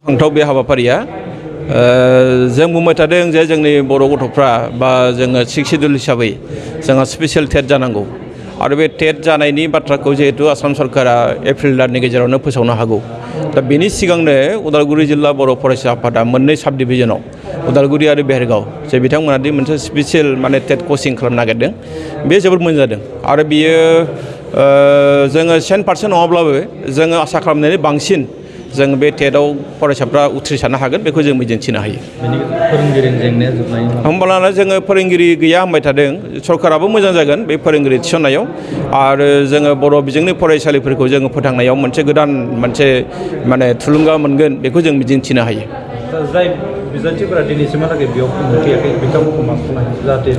फांथाव बे हाबाफारिया जों बुंबाय थादों जे जोंनि बर' गथ'फ्रा बा जोङो 6 सिड्युल हिसाबै जोंहा स्पेशल टेट जानांगौ आरो बे टेट जानायनि बाथ्राखौ जिहेतु आसाम सरकारा एप्रिल दाननि गेजेरावनो फोसावनो हागौ। दा बेनि सिगांनो उदालगुरि जिल्ला बर' फरायसा आफादा मोननै साब डिभिजनाव उदालगुरि आरो बेरगाव जे बिथांमोना दि मोनसे स्पेशल टेट कचिं खालामनो नागिरदों बे जोबोद मोजां जादों आरो बियो जोङो 100% नङाब्लाबो जोङो आसा खालामनायनि बांसिन जों बे टेटआव फरायसाफ्रा उथ्रिसारनो हागोन बेखौ जों मिजिंथिनो हायो। फोरोंगिरिनि जेंनाया जोबनाय होमब्लाना जोङो फोरोंगिरि गैया होनबाय थादों सरकाराबो मोजां जागोन बे फोरोंगिरि थिसननायाव आरो जोङो बर' बिजोंनि फरायसालिफोरखौ जोङो फोथांनायाव मोनसे गोदान थुलुंगा मोनगोन बेखौ जों मिजिंथिनो हायो। जाय बिजाथिफोरा दिनैसिमहालागै बेयाव मोनफैयाखै बिथांमोनखौ मा खालामो जाहाथे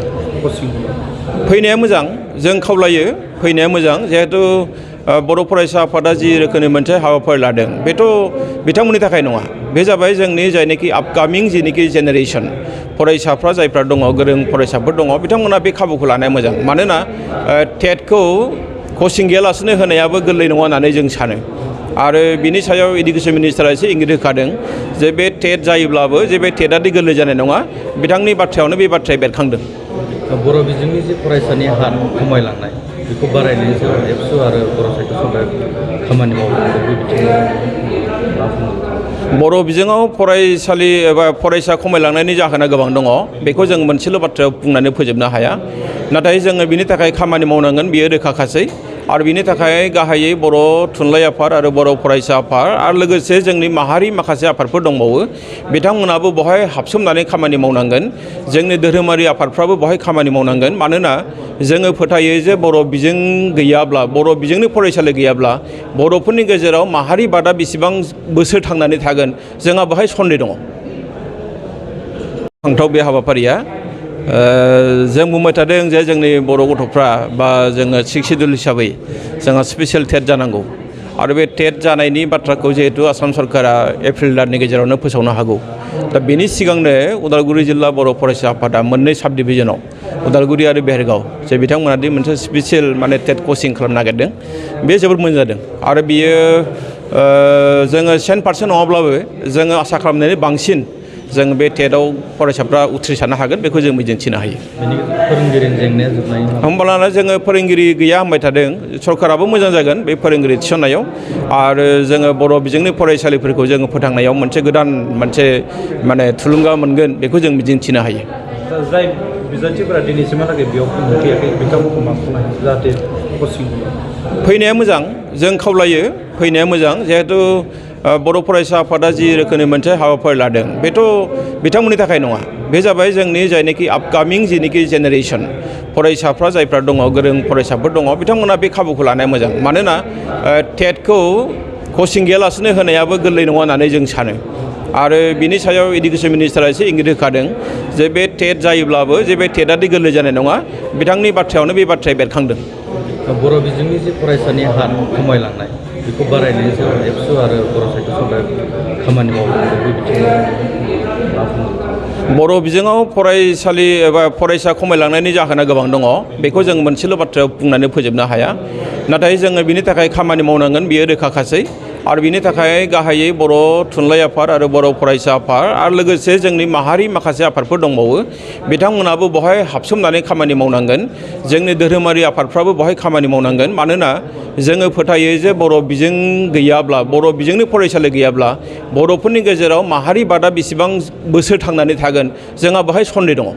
कचिं फैनाया मोजां जों खावलायो फैनाया मोजां जिहेतु बर' फरायसा आफादा जि रोखोमनि मोनसे हाबाफारि लादों बेथ' बिथांमोननि थाखाय नङा बे जाबाय जोंनि जायनाखि आपकामिं जिनिखि जेनेरेसन फरायसाफ्रा जायफ्रा दङ गोरों फरायसाफोर दङ बिथांमोना बे खाबुखौ लानाया मोजां मानोना टेटखौ कचिं गैयालासेनो होनायाबो गोरलै नङा होननानै जों सानो आरो बिनि सायाव इडुकेसन मिनिस्टारा एसे इंगित होखादों जे बे टेट जायोब्लाबो जे बे टेटआदि गोरलै जानाय नङा बिथांनि बाथ्रायावनो बे बाथ्राया बेरखांदों। बर' बिजोंनि जे फरायसानि हार खमायलांनाय बेखौ बारायनायनि सायाव एबसु आरो बर' साहित्य सभाया खामानि मावदों बे बिथिङाव बर' बिजोङाव फरायसालि एबा फरायसा खमायलांनायनि जाहोना गोबां दङ बेखौ जों मोनसेल' बाथ्रायाव बुंनानै फोजोबनो हाया नाथाय जोङो बिनि थाखाय खामानि मावनांगोन बियो रोखाखासै आरो बिनि थाखाय गाहायै बर' थुनलाइ आफाद आरो बर' फरायसा आफाद आरो लोगोसे जोंनि माहारि माखासे आफादफोर दंबावो बिथांमोनाबो बहाय हाबसोमनानै खामानि मावनांगोन जोंनि धोरोमारि आफादफ्राबो बहाय खामानि मावनांगोन मानोना जोङो फोथायो जे बर' बिजों गैयाब्ला बर' बिजोंनि फरायसालि गैयाब्ला बर'फोरनि गेजेराव माहारि बादा बेसेबां बोसोर थांनानै थागोन जोंहा बहाय सन्देह दङ। फांथाव बे हाबाफारिया जों बुंबाय थादों जे जोंनि बर' गथ'फ्रा बा जोङो 6 सिड्युल हिसाबै जोंहा स्पेशल टेट जानांगौ आरो बे टेट जानायनि बाथ्राखौ जिहेतु आसाम सरकारा एप्रिल दाननि गेजेरावनो फोसावनो हागौ। दा बेनि सिगांनो उदालगुरि जिल्ला बर' फरायसा आफादा मोननै साब डिभिजनाव उदालगुरि आरो बेरगाव जे बिथांमोना दि मोनसे स्पेशल टेट कचिं खालामनो नागिरदों बे जोबोद मोजां जादों आरो बियो जोङो 100% नङाब्लाबो जोङो आसा खालामनायनि बांसिन जों बे टेटआव फरायसाफ्रा उथ्रिसारनो हागोन बेखौ जों मिजिंथिनो हायो। फोरोंगिरिनि जेंनाया जोबनाय होमब्लाना जोङो फोरोंगिरि गैया होनबाय थादों सरकाराबो मोजां जागोन बे फोरोंगिरि थिसननायाव आरो जोङो बर' बिजोंनि फरायसालिफोरखौ जोङो फोथांनायाव मोनसे गोदान थुलुंगा मोनगोन बेखौ जों मिजिंथिनो हायो। जाय बिजाथिफोरा दिनैसिमहालागै बेयाव मोनफैयाखै बिथांमोनखौ मा खालामो जाहाथे कचिं फैनाया मोजां जों खावलायो फैनाया मोजां जिहेतु बर' फरायसा आफादा जि रोखोमनि मोनसे हाबाफारि लादों बेथ' बिथांमोननि थाखाय नङा बे जाबाय जोंनि जायनाखि आपकामिं जिनिखि जेनेरेसन फरायसाफ्रा जायफ्रा दङ गोरों फरायसाफोर दङ बिथांमोना बे खाबुखौ लानाया मोजां मानोना टेटखौ कचिं गैयालासेनो होनायाबो गोरलै नङा होननानै जों सानो आरो बिनि सायाव इडुकेसन मिनिस्टारा एसे इंगित होखादों जे बे टेट जायोब्लाबो जे बे टेटआदि गोरलै जानाय नङा बिथांनि बाथ्रायावनो बे बाथ्राया बेरखांदों। बर' बिजोंनि जे फरायसानि हार खमायलांनाय बेखौ बारायनायनि सायाव एबसु आरो बर' साहित्य सभाया खामानि मावदों बे बिथिङाव बर' बिजोङाव फरायसालि एबा फरायसा खमायलांनायनि जाहोना गोबां दङ बेखौ जों मोनसेल' बाथ्रायाव बुंनानै फोजोबनो हाया नाथाय जोङो बिनि थाखाय खामानि मावनांगोन बियो रोखाखासै आरो बिनि थाखाय गाहायै बर' थुनलाइ आफाद आरो बर' फरायसा आफाद आरो लोगोसे जोंनि माहारि माखासे आफादफोर दंबावो बिथांमोनाबो बहाय हाबसोमनानै खामानि मावनांगोन जोंनि धोरोमारि आफादफ्राबो बहाय खामानि मावनांगोन मानोना जोङो फोथायो जे बर' बिजों गैयाब्ला बर' बिजोंनि फरायसालि गैयाब्ला बर'फोरनि गेजेराव माहारि बादा बेसेबां बोसोर थांनानै थागोन जोंहा बहाय सन्देह दङ।